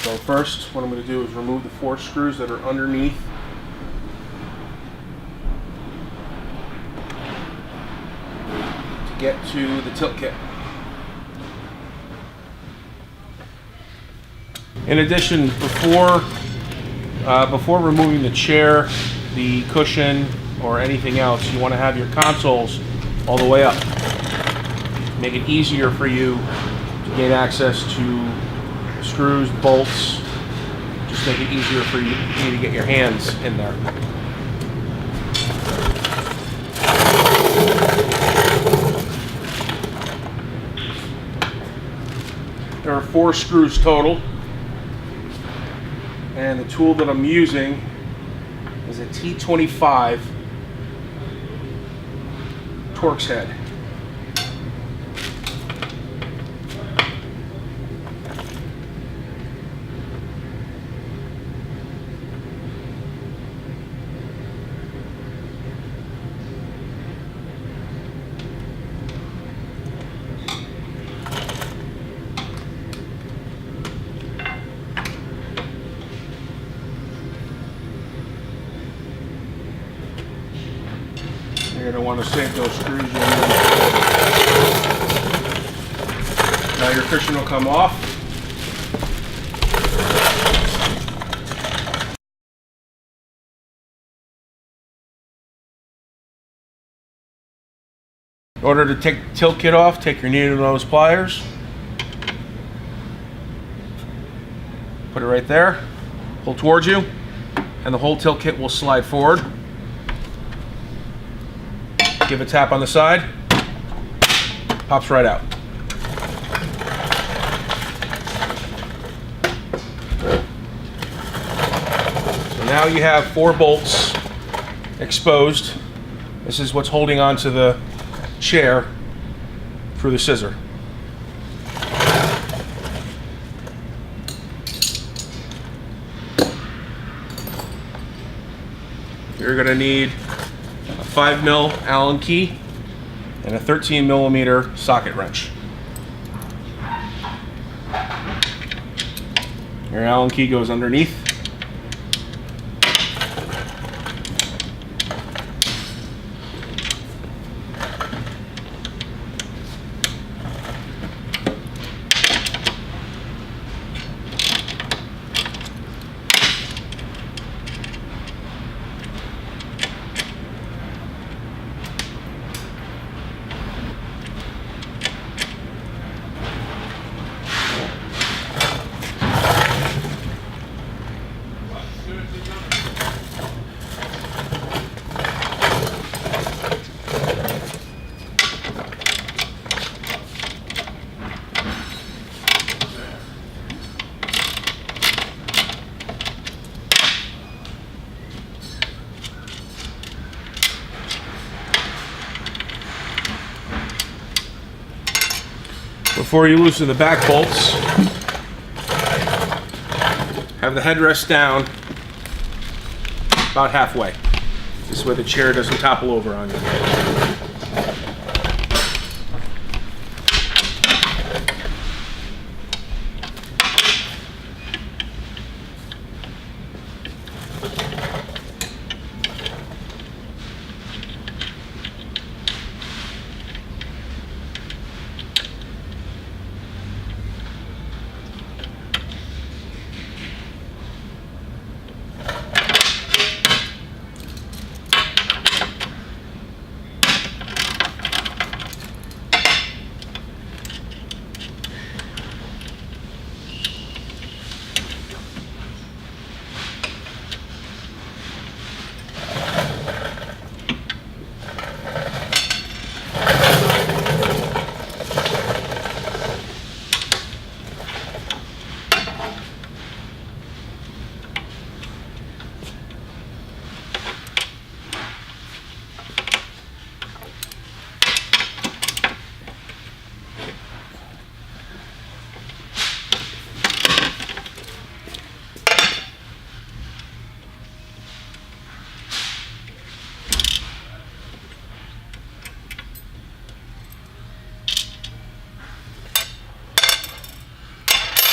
So first, what I'm going to do is remove the 4 screws that are underneath to get to the tilt kit. In addition, before removing the chair, the cushion, or anything else, you want to have your consoles all the way up. Make it easier for you to gain access to screws, bolts. Just make it easier for you to get your hands in there. There are 4 screws total, and the tool that I'm using is a T25 Torx head. You're going to want to sink those screws in. Now your cushion will come off. In order to take the tilt kit off, take your needle nose pliers. Put it right there. Pull towards you, and the whole tilt kit will slide forward. Give a tap on the side, pops right out. So now you have 4 bolts exposed. This is what's holding onto the chair through the scissor. You're going to need a 5mm Allen key and a 13mm socket wrench. Your Allen key goes underneath. Before you loosen the back bolts, have the headrest down about halfway. This way the chair doesn't topple over on you.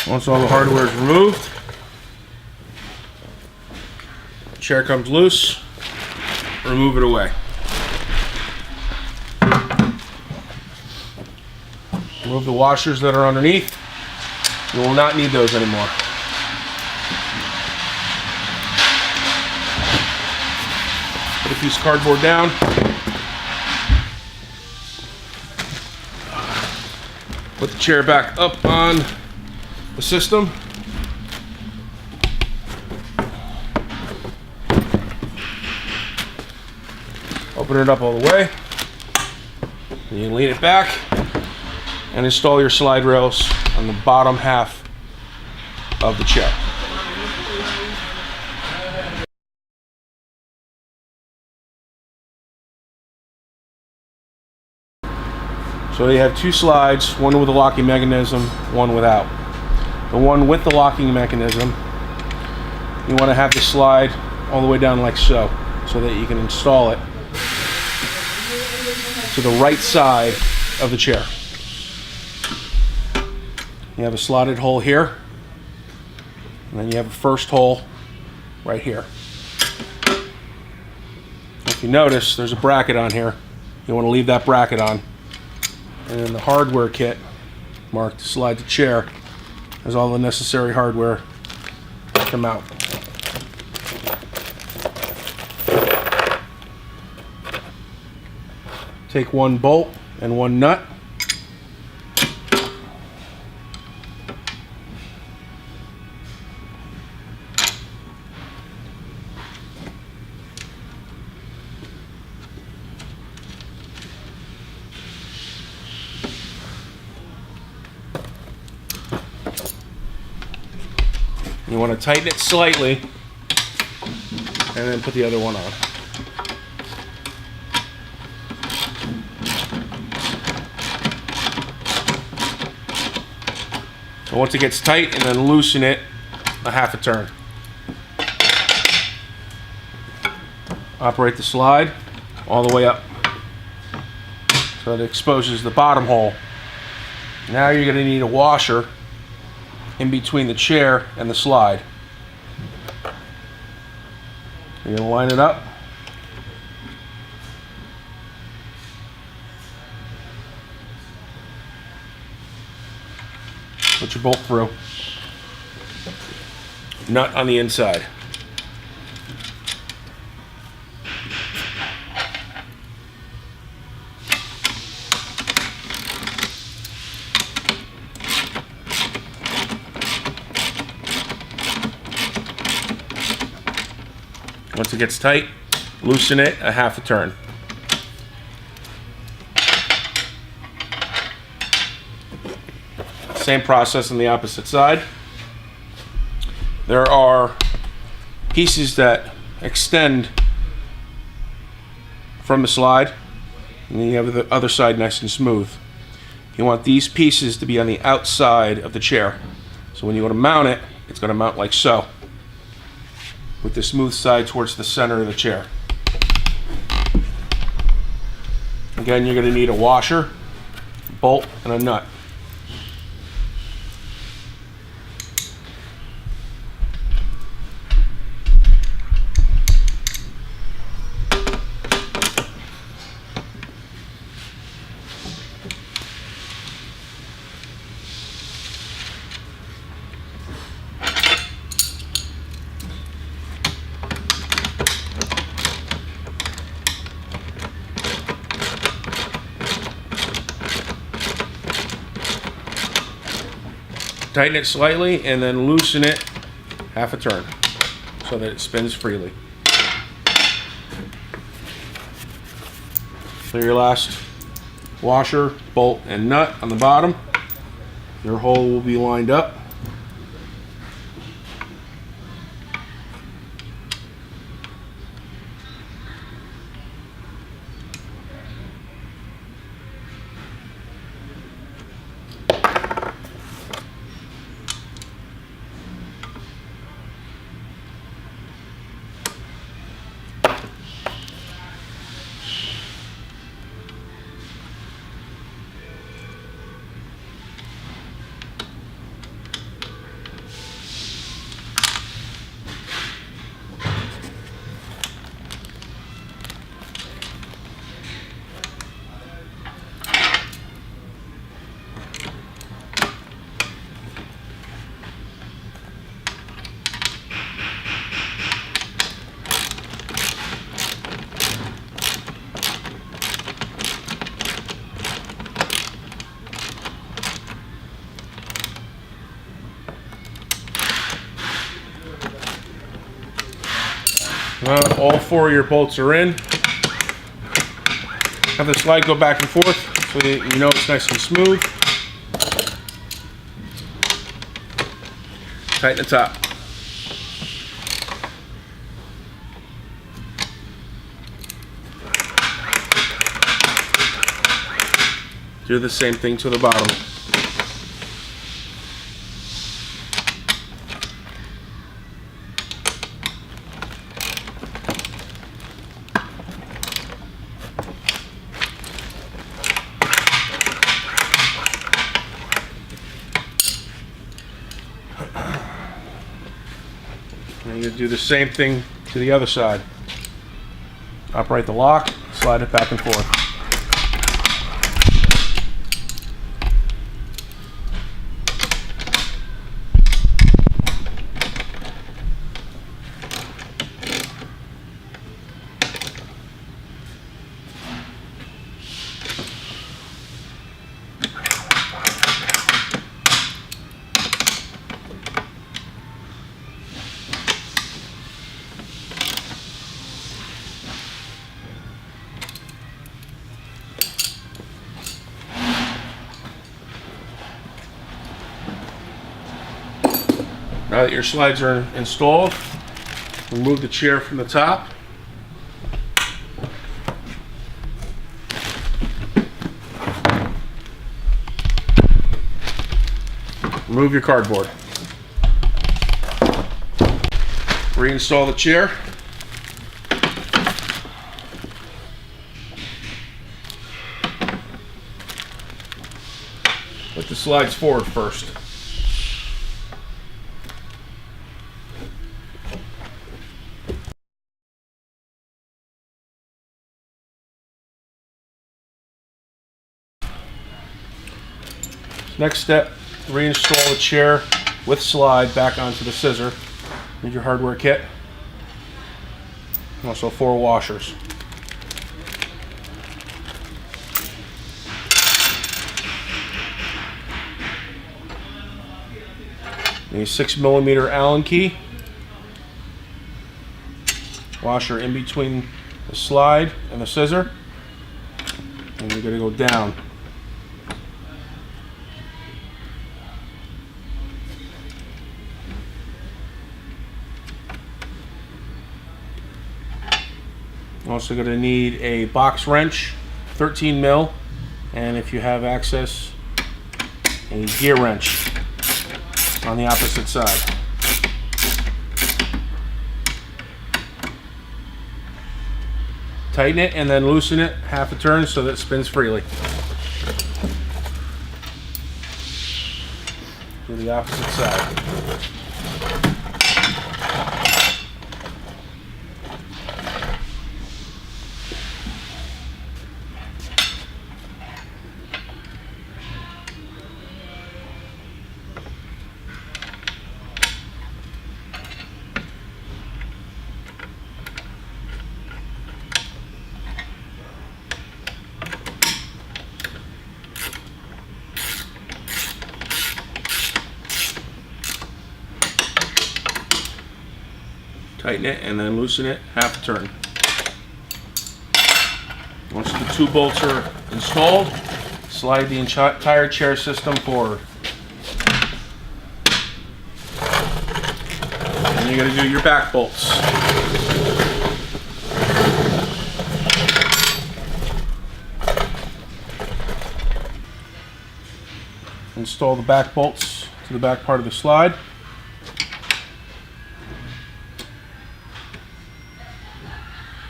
Once all the hardware is removed, chair comes loose, remove it away. Remove the washers that are underneath. You will not need those anymore. Put a piece of cardboard down. Put the chair back up on the system. Open it up all the way. And you lean it back and install your slide rails on the bottom half of the chair. So you have two slides, one with a locking mechanism, one without. The one with the locking mechanism, you want to have the slide all the way down like so that you can install it to the right side of the chair. You have a slotted hole here, and then you have a first hole right here. If you notice, there's a bracket on here. You want to leave that bracket on. And then the hardware kit, marked slide to chair, has all the necessary hardware to mount. Take one bolt and one nut. You want to tighten it slightly and then put the other one on. So once it gets tight, and then loosen it a half a turn. Operate the slide all the way up so it exposes the bottom hole. Now you're going to need a washer in between the chair and the slide. You're going to line it up. Put your bolt through. Nut on the inside. Once it gets tight, loosen it a half a turn. Same process on the opposite side. There are pieces that extend from the slide, and then you have the other side nice and smooth. You want these pieces to be on the outside of the chair. So when you go to mount it, it's going to mount like so, with the smooth side towards the center of the chair. Again, you're going to need a washer, bolt, and a nut. Tighten it slightly and then loosen it half a turn so that it spins freely. So your last washer, bolt, and nut on the bottom. Your hole will be lined up. All 4 of your bolts are in. Have the slide go back and forth so that you know it's nice and smooth. Tighten the top. Do the same thing to the bottom. And you're going to do the same thing to the other side. Operate the lock, slide it back and forth. Now that your slides are installed, remove the chair from the top. Remove your cardboard. Reinstall the chair. Put the slides forward first. Next step, reinstall the chair with slide back onto the scissor. Need your hardware kit. Also 4 washers. Need a 6mm Allen key. Washer in between the slide and the scissor. And you're going to go down. Also going to need a box wrench, 13 mil, and if you have access, a gear wrench on the opposite side. Tighten it and then loosen it half a turn so that it spins freely. To the opposite side. Tighten it and then loosen it half a turn. Once the 2 bolts are installed, slide the entire chair system forward. And you're going to do your back bolts. Install the back bolts to the back part of the slide.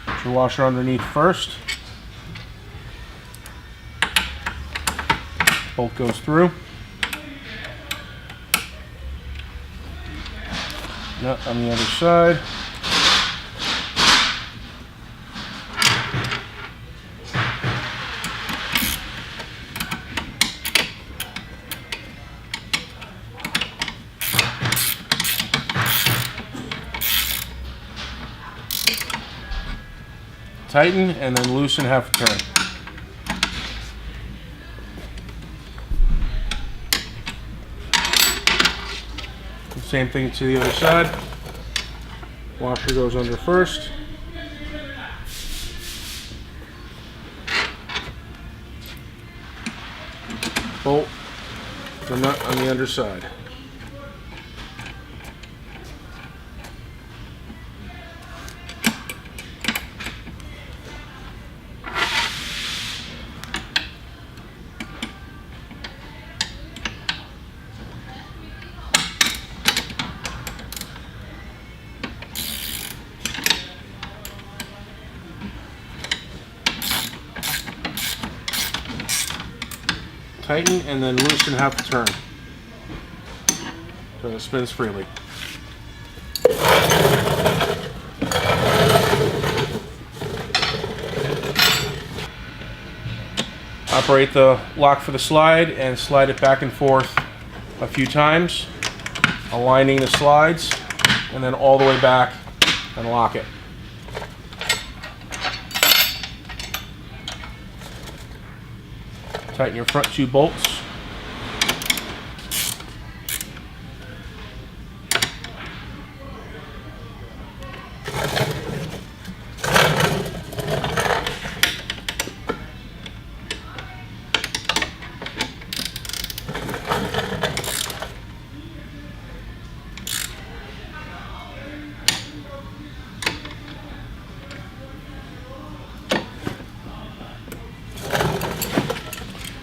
Put your washer underneath first. Bolt goes through. Nut on the other side. Tighten and then loosen half a turn. Same thing to the other side. Washer goes under first. bolt the nut on the underside. Tighten and then loosen half the turn so it spins freely. Operate the lock for the slide and slide it back and forth a few times, aligning the slides, and then all the way back and lock it. Tighten your front two bolts.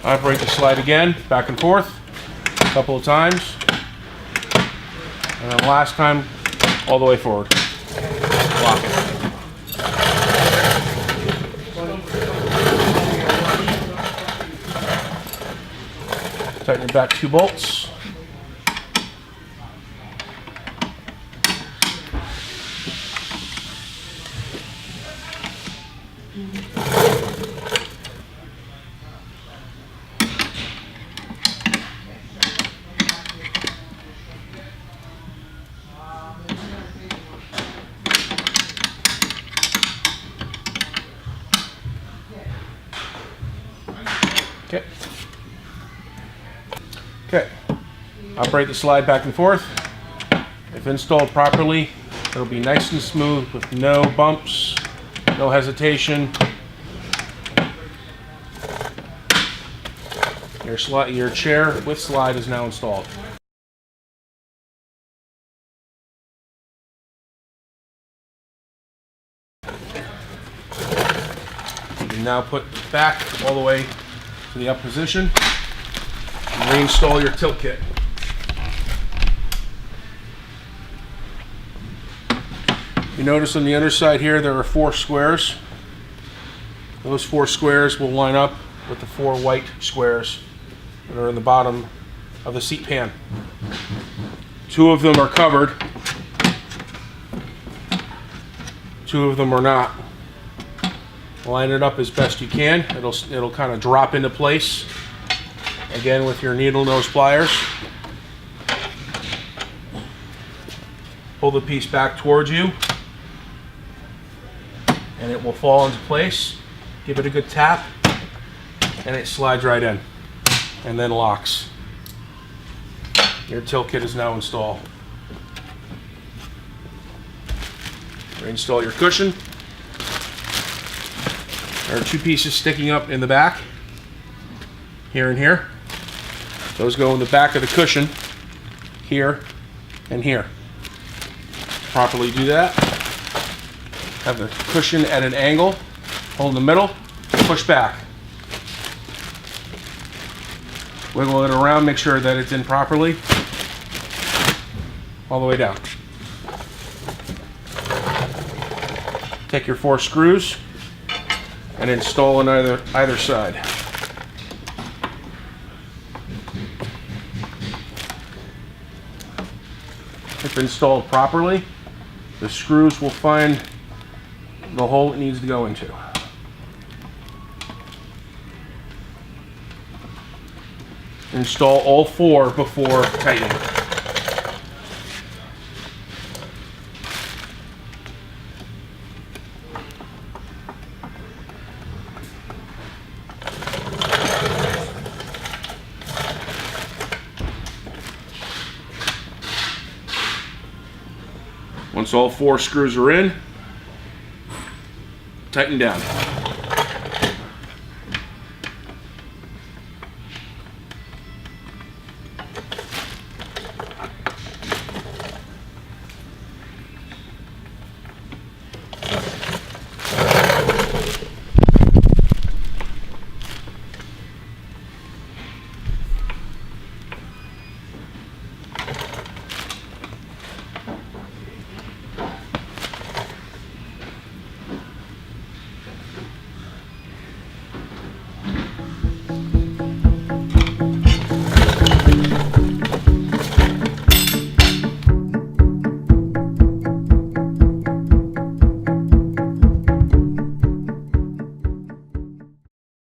Operate the slide again, back and forth, a couple of times. And then last time, all the way forward. Lock it. Tighten your back two bolts. Okay. Operate the slide back and forth. If installed properly, it'll be nice and smooth with no bumps, no hesitation. Your chair with slide is now installed. You can now put back all the way to the up position and reinstall your tilt kit. You notice on the underside here there are 4 squares. Those 4 squares will line up with the 4 white squares that are in the bottom of the seat pan. 2 of them are covered, 2 of them are not. Line it up as best you can. It'll kind of drop into place. Again with your needle nose pliers. Pull the piece back towards you and it will fall into place. Give it a good tap and it slides right in and then locks. Your tilt kit is now installed. Reinstall your cushion. There are 2 pieces sticking up in the back, here and here. Those go in the back of the cushion, here and here. Properly do that. Have the cushion at an angle, hold in the middle, push back. Wiggle it around, make sure that it's in properly, all the way down. Take your 4 screws and install on either side. If installed properly, the screws will find the hole it needs to go into. Install all 4 before tightening. Once all 4 screws are in, tighten down.